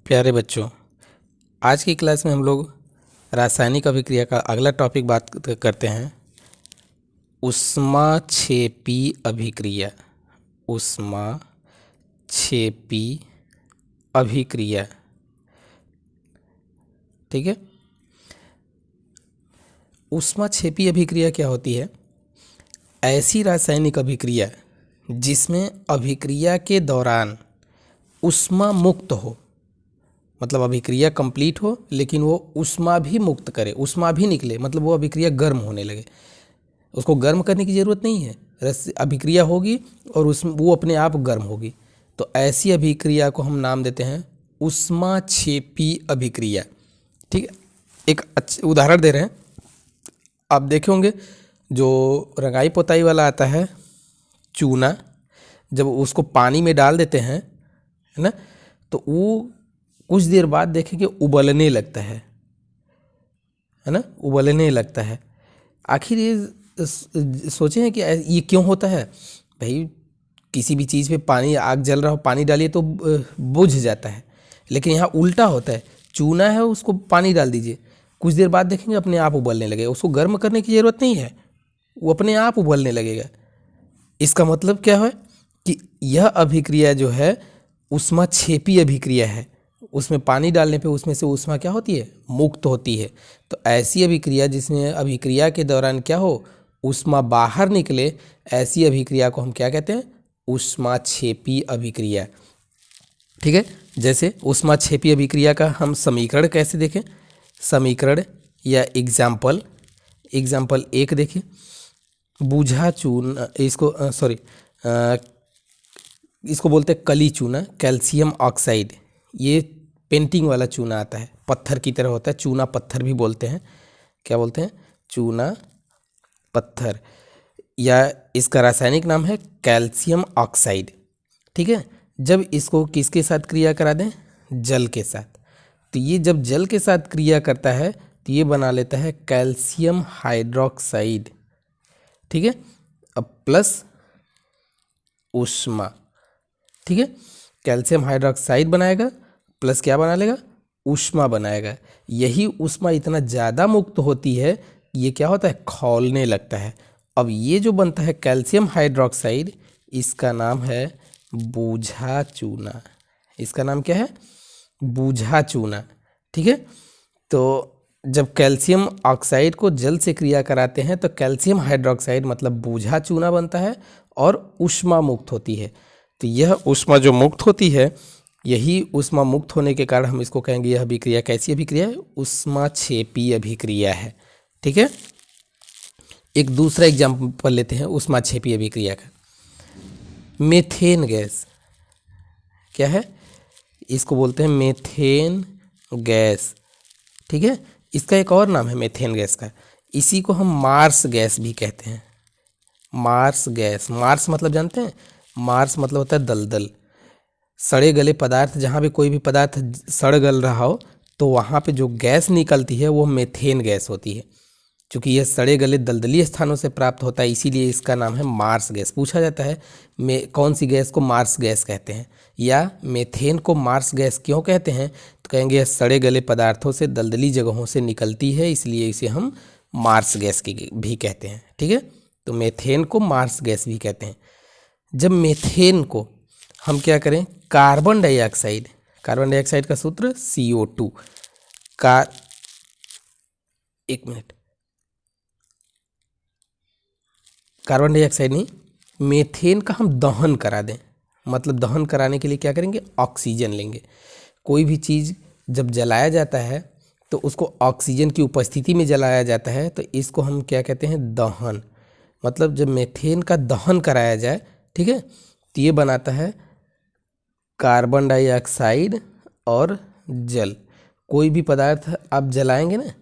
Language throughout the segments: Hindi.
प्यारे बच्चों, आज की क्लास में हम लोग रासायनिक अभिक्रिया का अगला टॉपिक बात करते हैं। ऊष्माक्षेपी अभिक्रिया। ऊष्माक्षेपी अभिक्रिया, ठीक है। ऊष्माक्षेपी अभिक्रिया क्या होती है? ऐसी रासायनिक अभिक्रिया जिसमें अभिक्रिया के दौरान ऊष्मा मुक्त हो, मतलब अभिक्रिया कंप्लीट हो लेकिन वो ऊष्मा भी मुक्त करे, ऊष्मा भी निकले, मतलब वो अभिक्रिया गर्म होने लगे। उसको गर्म करने की ज़रूरत नहीं है, अभिक्रिया होगी और वो अपने आप गर्म होगी। तो ऐसी अभिक्रिया को हम नाम देते हैं ऊष्माक्षेपी अभिक्रिया, ठीक है। एक अच्छा उदाहरण दे रहे हैं, आप देखे होंगे जो रंगाई पोताई वाला आता है चूना, जब उसको पानी में डाल देते हैं, है ना, तो वो कुछ देर बाद देखेंगे उबलने लगता है ना, उबलने लगता है। आखिर ये सोचे हैं कि ये क्यों होता है? भाई किसी भी चीज़ पे पानी, आग जल रहा हो, पानी डालिए तो बुझ जाता है, लेकिन यहाँ उल्टा होता है। चूना है, उसको पानी डाल दीजिए, कुछ देर बाद देखेंगे अपने आप उबलने लगेगा, उसको गर्म करने की ज़रूरत नहीं है, वो अपने आप उबलने लगेगा। इसका मतलब क्या है कि यह अभिक्रिया जो है ऊष्माक्षेपी अभिक्रिया है। उसमें पानी डालने पे उसमें से ऊष्मा क्या होती है? मुक्त होती है। तो ऐसी अभिक्रिया जिसमें अभिक्रिया के दौरान क्या हो, ऊष्मा बाहर निकले, ऐसी अभिक्रिया को हम क्या कहते हैं? ऊष्माक्षेपी अभिक्रिया, ठीक है। जैसे ऊष्माक्षेपी अभिक्रिया का हम समीकरण कैसे देखें? समीकरण या एग्जाम्पल एक देखिए। बूझा चूना, इसको बोलते हैं कली चूना, कैल्शियम ऑक्साइड। ये पेंटिंग वाला चूना आता है, पत्थर की तरह होता है, चूना पत्थर भी बोलते हैं। क्या बोलते हैं? चूना पत्थर, या इसका रासायनिक नाम है कैल्शियम ऑक्साइड, ठीक है। जब इसको किसके साथ क्रिया करा दें? जल के साथ। तो ये जब जल के साथ क्रिया करता है तो ये बना लेता है कैल्शियम हाइड्रोक्साइड, ठीक है। अब प्लस ऊष्मा, ठीक है। कैल्शियम हाइड्रोक्साइड बनाएगा, प्लस क्या बना लेगा? ऊष्मा बनाएगा। यही ऊष्मा इतना ज़्यादा मुक्त होती है, ये क्या होता है? खौलने लगता है। अब ये जो बनता है कैल्शियम हाइड्रोक्साइड, इसका नाम है बूझा चूना। इसका नाम क्या है? बूझा चूना, ठीक है। तो जब कैल्शियम ऑक्साइड को जल से क्रिया कराते हैं तो कैल्शियम हाइड्रोक्साइड मतलब बूझा चूना बनता है और ऊष्मा मुक्त होती है। तो यह ऊष्मा जो मुक्त होती है, यही ऊष्मा मुक्त होने के कारण हम इसको कहेंगे यह अभिक्रिया कैसी अभिक्रिया है? ऊष्माक्षेपी अभिक्रिया है, ठीक है। एक दूसरा एग्जाम्पल लेते हैं ऊष्माक्षेपी अभिक्रिया का। मीथेन गैस क्या है? इसको बोलते हैं मीथेन गैस, ठीक है। इसका एक और नाम है मीथेन गैस का, इसी को हम मार्स गैस भी कहते हैं। मार्स गैस, मार्स मतलब जानते हैं? मार्स मतलब होता है दलदल, सड़े गले पदार्थ। जहाँ भी कोई भी पदार्थ सड़ गल रहा हो तो वहाँ पे जो गैस निकलती है वो मीथेन गैस होती है। क्योंकि यह सड़े गले दलदली स्थानों से प्राप्त होता है, इसीलिए इसका नाम है मार्स गैस। पूछा जाता है कौन सी गैस को मार्स गैस कहते हैं, या मीथेन को मार्स गैस क्यों कहते हैं? तो कहेंगे यह सड़े गले पदार्थों से, दलदली जगहों से निकलती है, इसलिए इसे हम मार्स गैस की भी कहते हैं, ठीक है। तो मीथेन को मार्स गैस भी कहते हैं। जब मीथेन को हम क्या करें? कार्बन डाइऑक्साइड, कार्बन डाइऑक्साइड का सूत्र CO2 का, एक मिनट, कार्बन डाइऑक्साइड नहीं, मीथेन का हम दहन करा दें, मतलब दहन कराने के लिए क्या करेंगे? ऑक्सीजन लेंगे। कोई भी चीज़ जब जलाया जाता है तो उसको ऑक्सीजन की उपस्थिति में जलाया जाता है, तो इसको हम क्या कहते हैं? दहन। मतलब जब मीथेन का दहन कराया जाए, ठीक है, तो ये बनाता है कार्बन डाइऑक्साइड और जल। कोई भी पदार्थ आप जलाएंगे ना,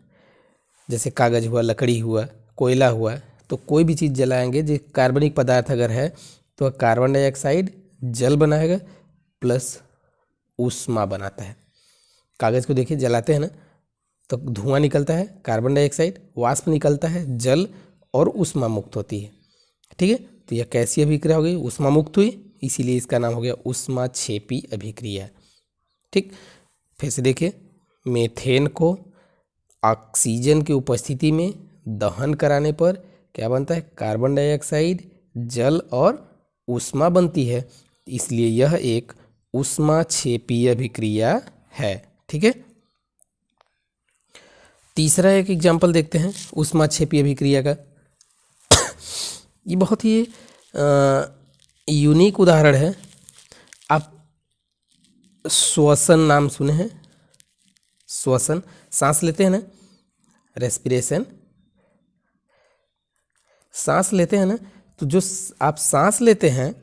जैसे कागज़ हुआ, लकड़ी हुआ, कोयला हुआ, तो कोई भी चीज़ जलाएंगे जो कार्बनिक पदार्थ अगर है तो कार्बन डाइऑक्साइड जल बनाएगा प्लस ऊष्मा बनाता है। कागज़ को देखिए, जलाते हैं ना तो धुआं निकलता है, कार्बन डाइऑक्साइड, वाष्प निकलता है, जल और ऊष्मा मुक्त होती है, ठीक है। तो यह कैसी अभिक्रिया हो गई? ऊष्मा मुक्त हुई, इसीलिए इसका नाम हो गया ऊष्माक्षेपी अभिक्रिया, ठीक। फिर से देखिए, मीथेन को ऑक्सीजन की उपस्थिति में दहन कराने पर क्या बनता है? कार्बन डाइऑक्साइड, जल और ऊष्मा बनती है। इसलिए यह एक ऊष्माक्षेपीय अभिक्रिया है। ठीक है, तीसरा एक एग्जाम्पल देखते हैं ऊष्माक्षेपीय अभिक्रिया का। ये बहुत ही यूनिक उदाहरण है। आप श्वसन नाम सुने हैं? श्वसन, सांस लेते हैं ना, रेस्पिरेशन, सांस लेते हैं ना, तो जो आप सांस लेते हैं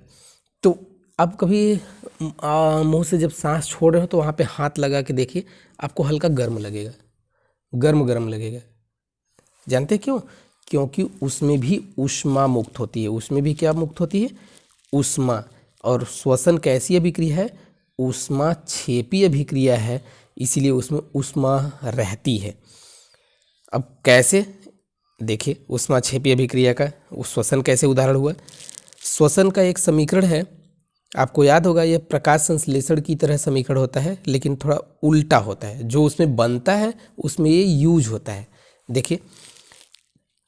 तो आप कभी मुंह से जब सांस छोड़ रहे हो तो वहाँ पे हाथ लगा के देखिए, आपको हल्का गर्म लगेगा, गर्म गर्म लगेगा। जानते हैं क्यों? क्योंकि उसमें भी ऊष्मा मुक्त होती है। उसमें भी क्या मुक्त होती है? ऊष्मा। और श्वसन कैसी अभिक्रिया है? ऊष्माक्षेपी अभिक्रिया है, इसीलिए उसमें ऊष्मा रहती है। अब कैसे? देखिए, ऊष्माक्षेपी अभिक्रिया का श्वसन कैसे उदाहरण हुआ। श्वसन का एक समीकरण है, आपको याद होगा, यह प्रकाश संश्लेषण की तरह समीकरण होता है, लेकिन थोड़ा उल्टा होता है। जो उसमें बनता है उसमें ये यूज होता है। देखिए,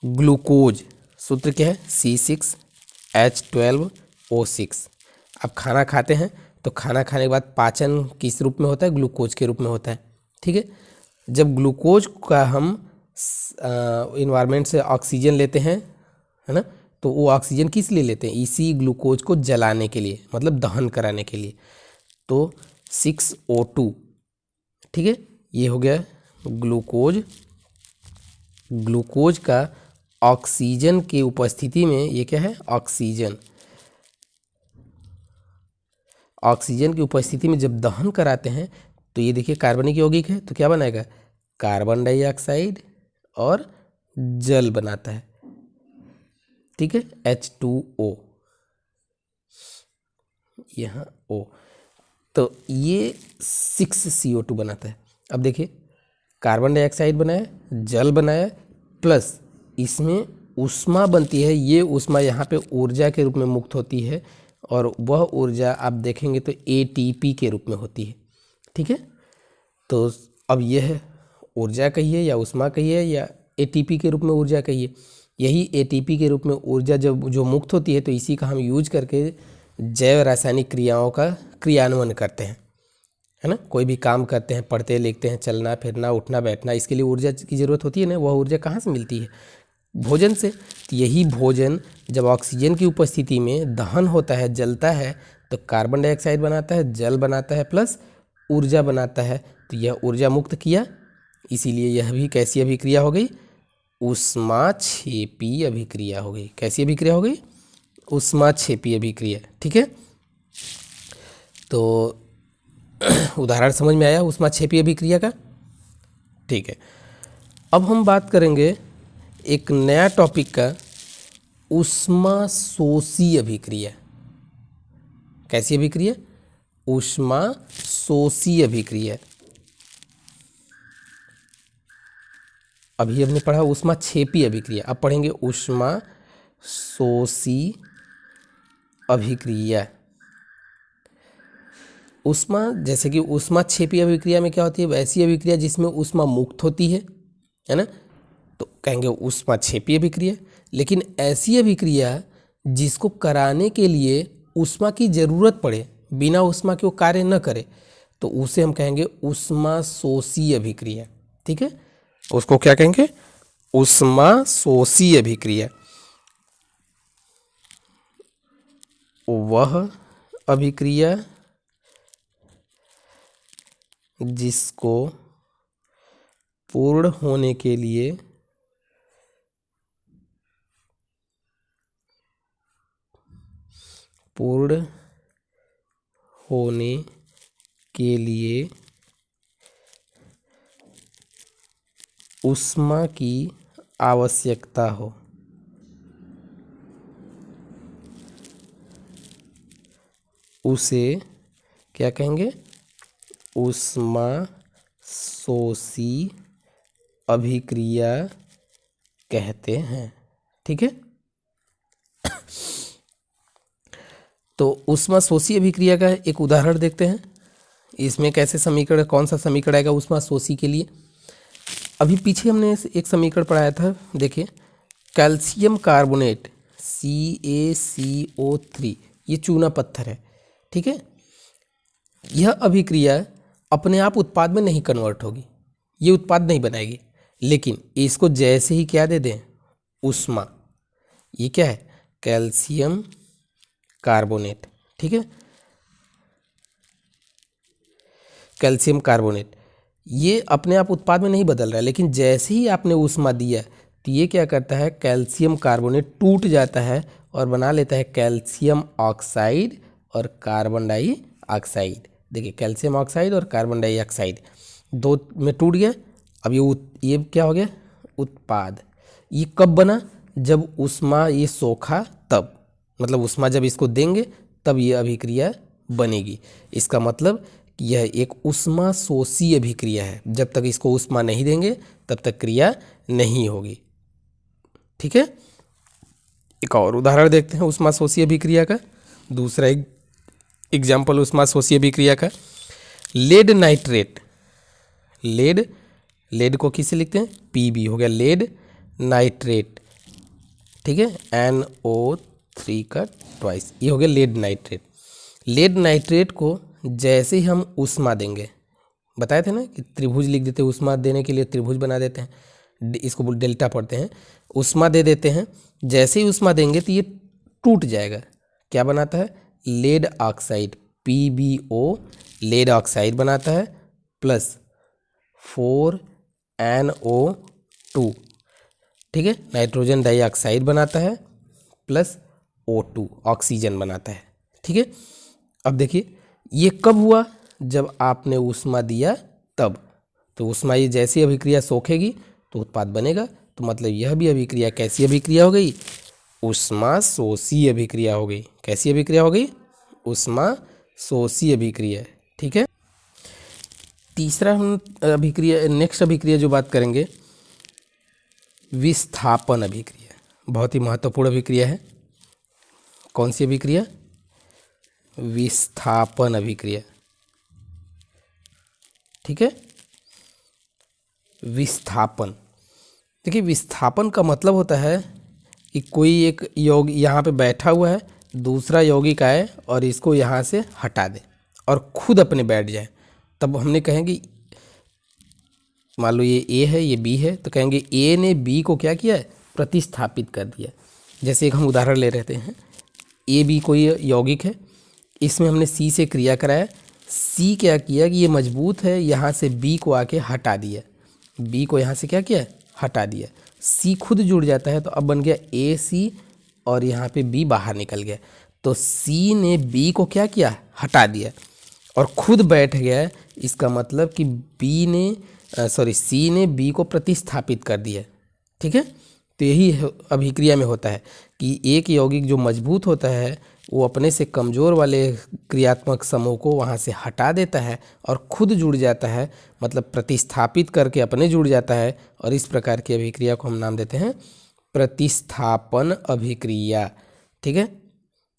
ग्लूकोज सूत्र क्या है? C6H12O6। आप खाना खाते हैं तो खाना खाने के बाद पाचन किस रूप में होता है? ग्लूकोज के रूप में होता है। ठीक है, जब ग्लूकोज का हम इन्वायरमेंट से ऑक्सीजन लेते हैं, है ना, तो वो ऑक्सीजन किस लिए लेते हैं? इसी ग्लूकोज को जलाने के लिए, मतलब दहन कराने के लिए। तो 6O2, ठीक है, ये हो गया ग्लूकोज। ग्लूकोज का ऑक्सीजन की उपस्थिति में ये क्या है? ऑक्सीजन। ऑक्सीजन की उपस्थिति में जब दहन कराते हैं तो ये देखिए कार्बनिक यौगिक है, तो क्या बनाएगा? कार्बन डाइऑक्साइड और जल बनाता है। ठीक है, H2O, यहाँ O, तो ये 6CO2 बनाता है। अब देखिए, कार्बन डाइऑक्साइड बनाया, जल बनाया, प्लस इसमें ऊष्मा बनती है। ये ऊष्मा यहाँ पे ऊर्जा के रूप में मुक्त होती है, और वह ऊर्जा आप देखेंगे तो ATP के रूप में होती है। ठीक है, तो अब यह ऊर्जा कहिए या ऊष्मा कहिए या ATP के रूप में ऊर्जा कहिए, यही ATP के रूप में ऊर्जा जब जो मुक्त होती है, तो इसी का हम यूज करके जैव रासायनिक क्रियाओं का क्रियान्वयन करते हैं, है ना। कोई भी काम करते हैं, पढ़ते लिखते हैं, चलना फिरना, उठना बैठना, इसके लिए ऊर्जा की ज़रूरत होती है ना। वह ऊर्जा कहाँ से मिलती है? भोजन से। तो यही भोजन जब ऑक्सीजन की उपस्थिति में दहन होता है, जलता है, तो कार्बन डाइऑक्साइड बनाता है, जल बनाता है, प्लस ऊर्जा बनाता है। तो यह ऊर्जा मुक्त किया, इसीलिए यह भी कैसी अभिक्रिया हो गई? ऊष्माक्षेपी अभिक्रिया हो गई। कैसी अभिक्रिया हो गई? ऊष्माक्षेपी अभिक्रिया। ठीक है, तो उदाहरण समझ में आया ऊष्माक्षेपी अभिक्रिया का? ठीक है, अब हम बात करेंगे एक नया टॉपिक का, ऊष्माशोषी अभिक्रिया। कैसी अभिक्रिया? ऊष्माशोषी अभिक्रिया। अभी हमने पढ़ा ऊष्माक्षेपी अभिक्रिया, अब पढ़ेंगे ऊष्माशोषी अभिक्रिया। ऊष्मा, जैसे कि ऊष्माक्षेपी अभिक्रिया में क्या होती है? वैसी अभिक्रिया जिसमें ऊष्मा मुक्त होती है ना, तो कहेंगे ऊष्माक्षेपी अभिक्रिया। लेकिन ऐसी अभिक्रिया जिसको कराने के लिए ऊष्मा की जरूरत पड़े, बिना ऊष्मा के वो कार्य न करे, तो उसे हम कहेंगे ऊष्माशोषी अभिक्रिया। ठीक है, उसको क्या कहेंगे? ऊष्माशोषी अभिक्रिया। वह अभिक्रिया जिसको पूर्ण होने के लिए ऊष्मा की आवश्यकता हो। उसे क्या कहेंगे? ऊष्माशोषी अभिक्रिया कहते हैं। ठीक है, तो ऊष्माशोषी अभिक्रिया का एक उदाहरण देखते हैं। इसमें कैसे समीकरण, कौन सा समीकरण आएगा उष्मा शोषी के लिए? अभी पीछे हमने एक समीकरण पढ़ाया था, देखिए कैल्शियम कार्बोनेट CaCO3, ये चूना पत्थर है, ठीक है। यह अभिक्रिया अपने आप उत्पाद में नहीं कन्वर्ट होगी, ये उत्पाद नहीं बनाएगी, लेकिन इसको जैसे ही क्या दे दें, ऊष्मा, ये क्या है, कैल्शियम कार्बोनेट, ठीक है, कैल्शियम कार्बोनेट, ये अपने आप उत्पाद में नहीं बदल रहा है, लेकिन जैसे ही आपने ऊष्मा दिया तो ये क्या करता है, कैल्शियम कार्बोनेट टूट जाता है और बना लेता है कैल्शियम ऑक्साइड और कार्बन डाइऑक्साइड। देखिए कैल्शियम ऑक्साइड और कार्बन डाइऑक्साइड दो में टूट गया। अब ये क्या हो गया, उत्पाद। ये कब बना, जब ऊष्मा ये सोखा तब, मतलब ऊष्मा जब इसको देंगे तब ये अभिक्रिया बनेगी। इसका मतलब यह एक ऊष्मा शोषी अभिक्रिया है, जब तक इसको ऊष्मा नहीं देंगे तब तक क्रिया नहीं होगी, ठीक है। एक और उदाहरण देखते हैं ऊष्मा शोषी अभिक्रिया का, दूसरा एक एग्जाम्पल ऊष्मा शोषी अभिक्रिया का, लेड नाइट्रेट। लेड को किससे लिखते हैं, Pb हो गया, लेड नाइट्रेट, ठीक है, NO3 का ट्वाइस, ये हो गया लेड नाइट्रेट। लेड नाइट्रेट को जैसे ही हम ऊष्मा देंगे, बताए थे ना कि त्रिभुज लिख देते हैं, ऊष्मा देने के लिए त्रिभुज बना देते हैं, इसको डेल्टा पढ़ते हैं, ऊष्मा दे देते हैं, जैसे ही ऊष्मा देंगे तो ये टूट जाएगा, क्या बनाता है, lead oxide, PbO, lead oxide बनाता है, प्लस 4NO2, ठीक है, नाइट्रोजन डाइऑक्साइड बनाता है, प्लस O2, ऑक्सीजन बनाता है, ठीक है। अब देखिए ये कब हुआ, जब आपने ऊष्मा दिया तब, तो ऊष्मा ये जैसी अभिक्रिया सोखेगी तो उत्पाद बनेगा, तो मतलब यह भी अभिक्रिया कैसी अभिक्रिया हो गई, ऊष्मा शोषी अभिक्रिया हो गई। कैसी अभिक्रिया हो गई, ऊष्मा शोषी अभिक्रिया, ठीक है। तीसरा हम अभिक्रिया, नेक्स्ट अभिक्रिया जो बात करेंगे, विस्थापन अभिक्रिया, बहुत ही महत्वपूर्ण अभिक्रिया है। कौन सी अभिक्रिया, विस्थापन अभिक्रिया, ठीक है। विस्थापन, देखिए विस्थापन का मतलब होता है कि कोई एक यौगिक यहाँ पे बैठा हुआ है, दूसरा यौगिक आए और इसको यहाँ से हटा दे और खुद अपने बैठ जाए, तब हमने कहेंगे, मान लो ये A है ये B है, तो कहेंगे A ने B को क्या किया है, प्रतिस्थापित कर दिया। जैसे एक हम उदाहरण ले रहे हैं, AB कोई यौगिक है, इसमें हमने C से क्रिया कराया, C क्या किया कि ये मजबूत है, यहाँ से B को आके हटा दिया, B को यहाँ से क्या किया, हटा दिया, C खुद जुड़ जाता है, तो अब बन गया AC और यहाँ पे B बाहर निकल गया, तो C ने B को क्या किया, हटा दिया और खुद बैठ गया। इसका मतलब कि C ने B को प्रतिस्थापित कर दिया, ठीक है। तो यही अभिक्रिया में होता है कि एक यौगिक जो मजबूत होता है वो अपने से कमज़ोर वाले क्रियात्मक समूह को वहाँ से हटा देता है और खुद जुड़ जाता है, मतलब प्रतिस्थापित करके अपने जुड़ जाता है, और इस प्रकार की अभिक्रिया को हम नाम देते हैं प्रतिस्थापन अभिक्रिया, ठीक है।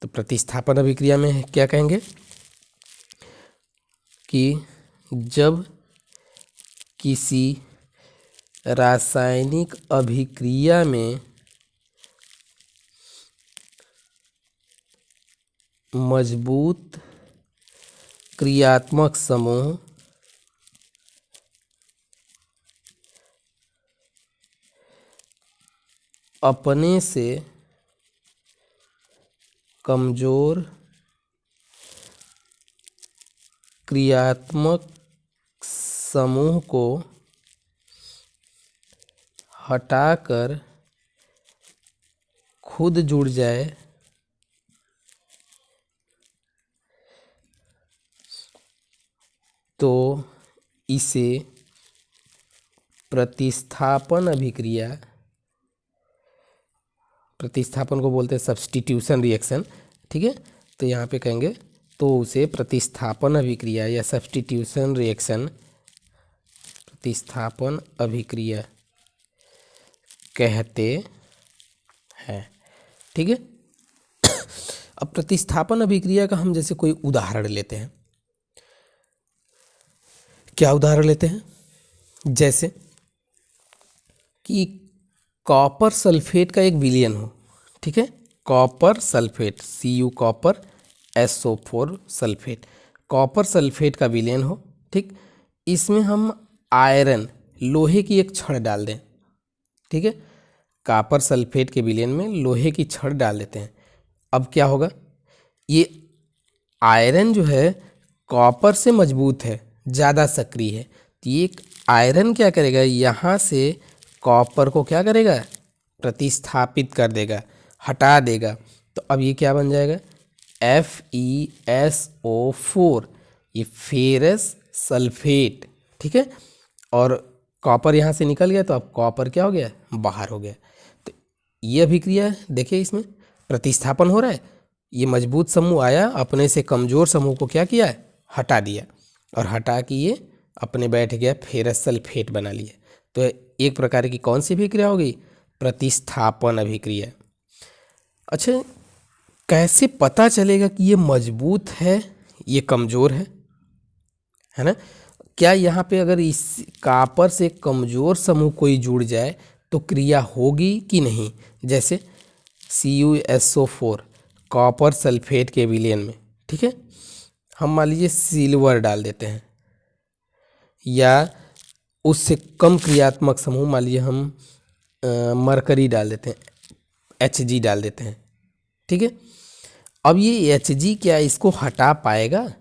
तो प्रतिस्थापन अभिक्रिया में क्या कहेंगे कि जब किसी रासायनिक अभिक्रिया में मजबूत क्रियात्मक समूह अपने से कमजोर क्रियात्मक समूह को हटाकर खुद जुड़ जाए तो इसे प्रतिस्थापन अभिक्रिया, प्रतिस्थापन को बोलते हैं सब्स्टिट्यूशन रिएक्शन, ठीक है। तो यहाँ पे कहेंगे तो उसे प्रतिस्थापन अभिक्रिया या सब्स्टिट्यूशन रिएक्शन, प्रतिस्थापन अभिक्रिया कहते हैं, ठीक है। अब प्रतिस्थापन अभिक्रिया का हम जैसे कोई उदाहरण लेते हैं, क्या उदाहरण लेते हैं, जैसे कि कॉपर सल्फेट का एक विलयन हो, ठीक है, copper sulphate Cu copper SO4 sulphate, copper sulphate का विलयन हो, ठीक, इसमें हम आयरन लोहे की एक छड़ डाल दें, ठीक है, कॉपर सल्फेट के विलयन में लोहे की छड़ डाल देते हैं। अब क्या होगा, ये आयरन जो है कॉपर से मजबूत है, ज़्यादा सक्रिय है, तो ये आयरन क्या करेगा, यहाँ से कॉपर को क्या करेगा, प्रतिस्थापित कर देगा, हटा देगा। तो अब ये क्या बन जाएगा, FeSO4, ये फेरस सल्फेट, ठीक है, और कॉपर यहाँ से निकल गया तो अब कॉपर क्या हो गया, बाहर हो गया। तो ये अभिक्रिया है, देखिए इसमें प्रतिस्थापन हो रहा है, ये मजबूत समूह आया, अपने से कमज़ोर समूह को क्या किया, हटा दिया, और हटा के ये अपने बैठ गया, फेरस सल्फेट बना लिया। तो एक प्रकार की कौन सी अभिक्रिया हो गई, प्रतिस्थापन अभिक्रिया। अच्छा, कैसे पता चलेगा कि ये मजबूत है, ये कमज़ोर है ना, क्या यहाँ पे अगर इस कॉपर से कमज़ोर समूह कोई जुड़ जाए तो क्रिया होगी कि नहीं, जैसे CuSO4 कॉपर सल्फेट के विलयन में, ठीक है, हम मान लीजिए सिल्वर डाल देते हैं, या उससे कम क्रियात्मक समूह मान लीजिए हम मरकरी डाल देते हैं, Hg डाल देते हैं, ठीक है। अब ये Hg क्या इसको हटा पाएगा,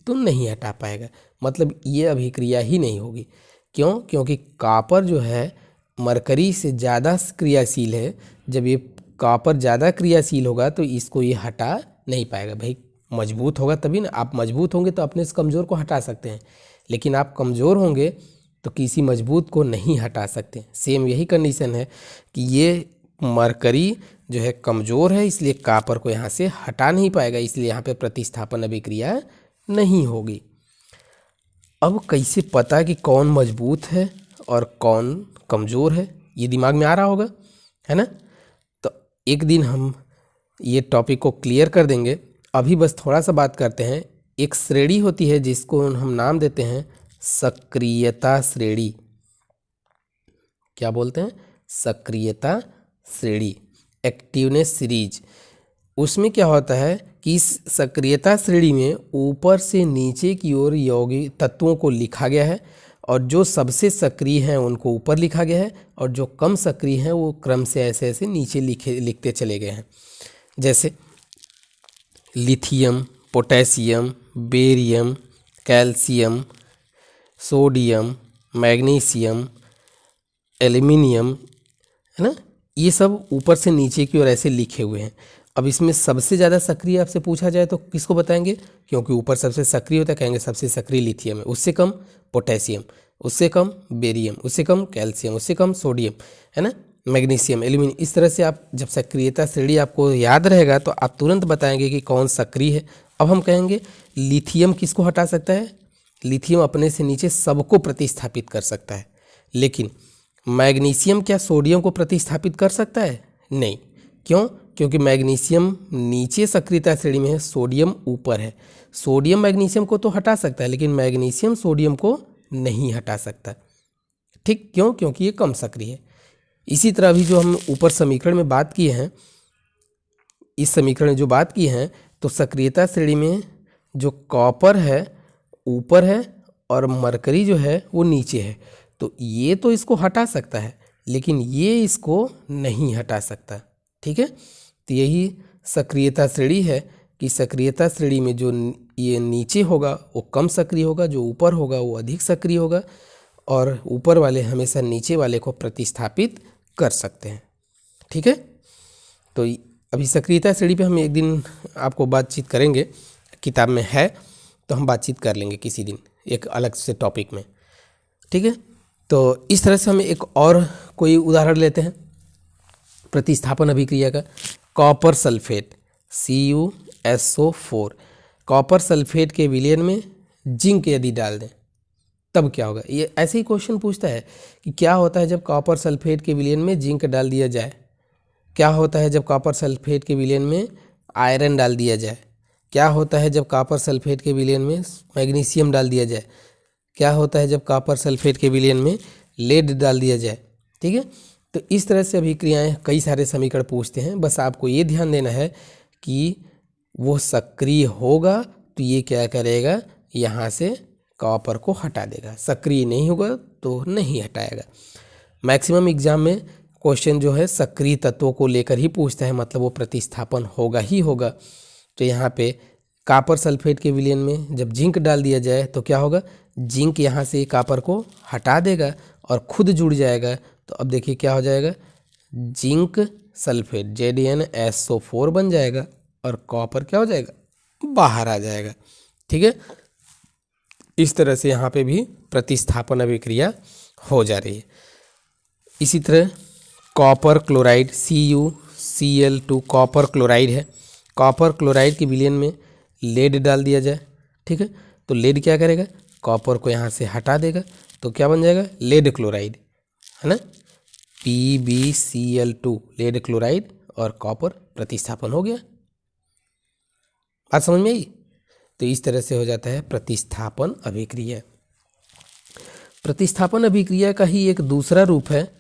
तो नहीं हटा पाएगा, मतलब ये अभिक्रिया ही नहीं होगी। क्यों, क्योंकि कॉपर जो है मरकरी से ज़्यादा क्रियाशील है, जब ये कॉपर ज़्यादा क्रियाशील होगा तो इसको ये हटा नहीं पाएगा। भाई मजबूत होगा तभी ना, आप मजबूत होंगे तो अपने से कमज़ोर को हटा सकते हैं, लेकिन आप कमज़ोर होंगे तो किसी मजबूत को नहीं हटा सकते। सेम यही कंडीशन है कि ये मरकरी जो है कमज़ोर है, इसलिए कॉपर को यहाँ से हटा नहीं पाएगा, इसलिए यहाँ पे प्रतिस्थापन अभिक्रिया नहीं होगी। अब कैसे पता कि कौन मजबूत है और कौन कमज़ोर है, ये दिमाग में आ रहा होगा, है ना। तो एक दिन हम ये टॉपिक को क्लियर कर देंगे। अभी बस थोड़ा सा बात करते हैं। एक श्रेणी होती है जिसको हम नाम देते हैं सक्रियता श्रेणी। क्या बोलते हैं, सक्रियता श्रेणी, एक्टिवनेस सीरीज। उसमें क्या होता है कि इस सक्रियता श्रेणी में ऊपर से नीचे की ओर यौगिक तत्वों को लिखा गया है, और जो सबसे सक्रिय हैं उनको ऊपर लिखा गया है, और जो कम सक्रिय हैं वो क्रम से ऐसे ऐसे नीचे लिखते चले गए हैं। जैसे lithium, potassium, barium, calcium, sodium, magnesium, aluminium, है ना, ये सब ऊपर से नीचे की ओर ऐसे लिखे हुए हैं। अब इसमें सबसे ज़्यादा सक्रिय आपसे पूछा जाए तो किसको बताएंगे, क्योंकि ऊपर सबसे सक्रिय होता है, कहेंगे सबसे सक्रिय लिथियम है, उससे कम पोटेशियम, उससे कम बेरियम, उससे कम कैल्शियम, उससे कम सोडियम, है ना, मैग्नीशियम, एल्यूमिनियम। इस तरह से आप जब सक्रियता श्रेणी आपको याद रहेगा तो आप तुरंत बताएंगे कि कौन सक्रिय है। अब हम कहेंगे लिथियम किसको हटा सकता है, लिथियम अपने से नीचे सबको प्रतिस्थापित कर सकता है, लेकिन मैग्नीशियम क्या सोडियम को प्रतिस्थापित कर सकता है, नहीं। क्यों, क्योंकि मैग्नीशियम नीचे सक्रियता श्रेणी में है, सोडियम ऊपर है। सोडियम मैग्नीशियम को तो हटा सकता है, लेकिन मैग्नीशियम सोडियम को नहीं हटा सकता, ठीक, क्यों, क्योंकि ये कम सक्रिय है। इसी तरह अभी जो हम ऊपर समीकरण में बात किए हैं, इस समीकरण में जो बात की है, तो सक्रियता श्रेणी में जो कॉपर है ऊपर है और मरकरी जो है वो नीचे है, तो ये तो इसको हटा सकता है, लेकिन ये इसको नहीं हटा सकता, ठीक है। तो यही सक्रियता श्रेणी है कि सक्रियता श्रेणी में जो ये नीचे होगा वो कम सक्रिय होगा, जो ऊपर होगा वो अधिक सक्रिय होगा, और ऊपर वाले हमेशा नीचे वाले को प्रतिस्थापित कर सकते हैं, ठीक है। तो अभी सक्रियता श्रेणी पे हम एक दिन आपको बातचीत करेंगे, किताब में है तो हम बातचीत कर लेंगे किसी दिन एक अलग से टॉपिक में, ठीक है। तो इस तरह से हम एक और कोई उदाहरण लेते हैं प्रतिस्थापन अभिक्रिया का। Copper sulphate CuSO4, copper sulphate के विलयन में जिंक यदि डाल दें तब क्या होगा। ये ऐसे ही क्वेश्चन पूछता है कि क्या होता है जब कॉपर सल्फेट के विलयन में जिंक डाल दिया जाए, क्या होता है जब कॉपर सल्फेट के विलयन में आयरन डाल दिया जाए, क्या होता है जब कॉपर सल्फेट के विलयन में मैग्नीशियम डाल दिया जाए, क्या होता है जब कॉपर सल्फेट के विलयन में लेड डाल दिया जाए। ठीक है, तो इस तरह से अभिक्रियाएं कई सारे समीकरण पूछते हैं। बस आपको ये ध्यान देना है कि वो सक्रिय होगा तो ये क्या करेगा, यहाँ से कॉपर को हटा देगा, सक्रिय नहीं होगा तो नहीं हटाएगा। मैक्सिमम एग्जाम में क्वेश्चन जो है सक्रिय तत्वों को लेकर ही पूछता है, मतलब वो प्रतिस्थापन होगा ही होगा। तो यहाँ पे कॉपर सल्फेट के विलयन में जब जिंक डाल दिया जाए तो क्या होगा, जिंक यहाँ से कॉपर को हटा देगा और खुद जुड़ जाएगा। तो अब देखिए क्या हो जाएगा, जिंक सल्फेट ZnSO4 बन जाएगा और कॉपर क्या हो जाएगा, बाहर आ जाएगा। ठीक है, इस तरह से यहाँ पे भी प्रतिस्थापन अभिक्रिया हो जा रही है। इसी तरह copper chloride CuCl2 copper chloride है। कॉपर क्लोराइड के विलयन में लेड डाल दिया जाए, ठीक है, तो लेड क्या करेगा, कॉपर को यहाँ से हटा देगा, तो क्या बन जाएगा, लेड क्लोराइड, है ना, PbCl2 लेड क्लोराइड और कॉपर प्रतिस्थापन हो गया। बात समझ में आई। तो इस तरह से हो जाता है प्रतिस्थापन अभिक्रिया। प्रतिस्थापन अभिक्रिया का ही एक दूसरा रूप है,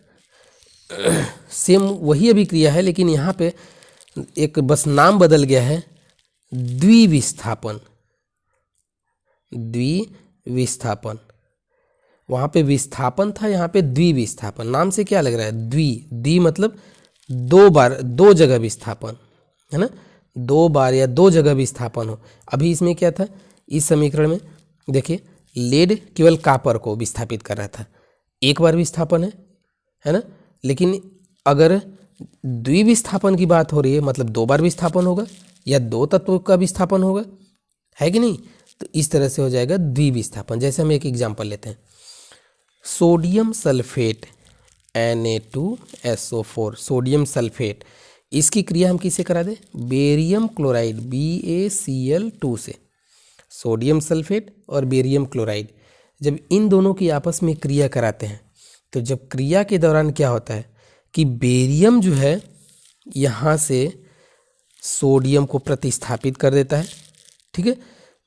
सेम वही अभिक्रिया है लेकिन यहाँ पे एक बस नाम बदल गया है, द्विविस्थापन। द्विविस्थापन, वहाँ पे विस्थापन था, यहाँ पे द्विविस्थापन। नाम से क्या लग रहा है, द्वि मतलब दो बार, दो जगह विस्थापन, है ना, दो बार या दो जगह विस्थापन हो। अभी इसमें क्या था, इस समीकरण में देखिए लेड केवल कॉपर को विस्थापित कर रहा था, एक बार विस्थापन है ना, लेकिन अगर द्विविस्थापन की बात हो रही है मतलब दो बार विस्थापन होगा या दो तत्वों का विस्थापन होगा, है कि नहीं। तो इस तरह से हो जाएगा द्विविस्थापन। जैसे हम एक एग्जांपल लेते हैं, sodium sulphate Na2SO4, sodium sulphate, इसकी क्रिया हम किससे करा दें, बेरियम क्लोराइड BaCl2 से। सोडियम सल्फेट और बेरियम क्लोराइड जब इन दोनों की आपस में क्रिया कराते हैं तो जब क्रिया के दौरान क्या होता है कि बेरियम जो है यहाँ से सोडियम को प्रतिस्थापित कर देता है। ठीक है,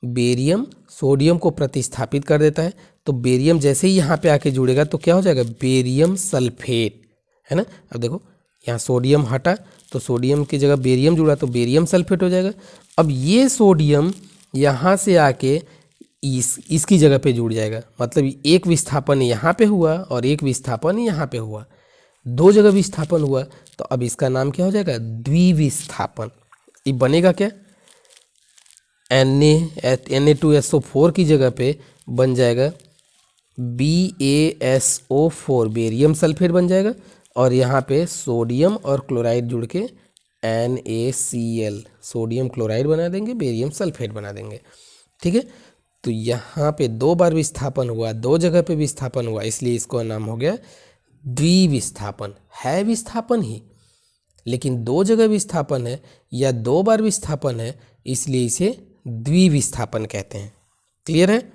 बेरियम सोडियम को प्रतिस्थापित कर देता है, तो बेरियम जैसे ही यहाँ पे आके जुड़ेगा तो क्या हो जाएगा, बेरियम सल्फेट, है ना। अब देखो यहाँ सोडियम हटा तो सोडियम की जगह बेरियम जुड़ा तो बेरियम सल्फेट हो जाएगा। अब ये सोडियम यहाँ से आके इसकी जगह पे जुड़ जाएगा, मतलब एक विस्थापन यहाँ पे हुआ और एक विस्थापन यहाँ पे हुआ, दो जगह विस्थापन हुआ। तो अब इसका नाम क्या हो जाएगा, द्विविस्थापन। ये बनेगा क्या, Na2SO4 की जगह पे बन जाएगा BaSO4, बेरियम सल्फेट बन जाएगा, और यहाँ पे सोडियम और क्लोराइड जुड़ के NaCl, सोडियम क्लोराइड बना देंगे, बेरियम सल्फेट बना देंगे। ठीक है, तो यहाँ पे दो बार विस्थापन हुआ, दो जगह पे विस्थापन हुआ, इसलिए इसको नाम हो गया द्विविस्थापन। है विस्थापन ही लेकिन दो जगह विस्थापन है या दो बार विस्थापन है, इसलिए इसे द्विविस्थापन कहते हैं। क्लियर है।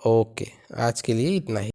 ओके, आज के लिए इतना ही।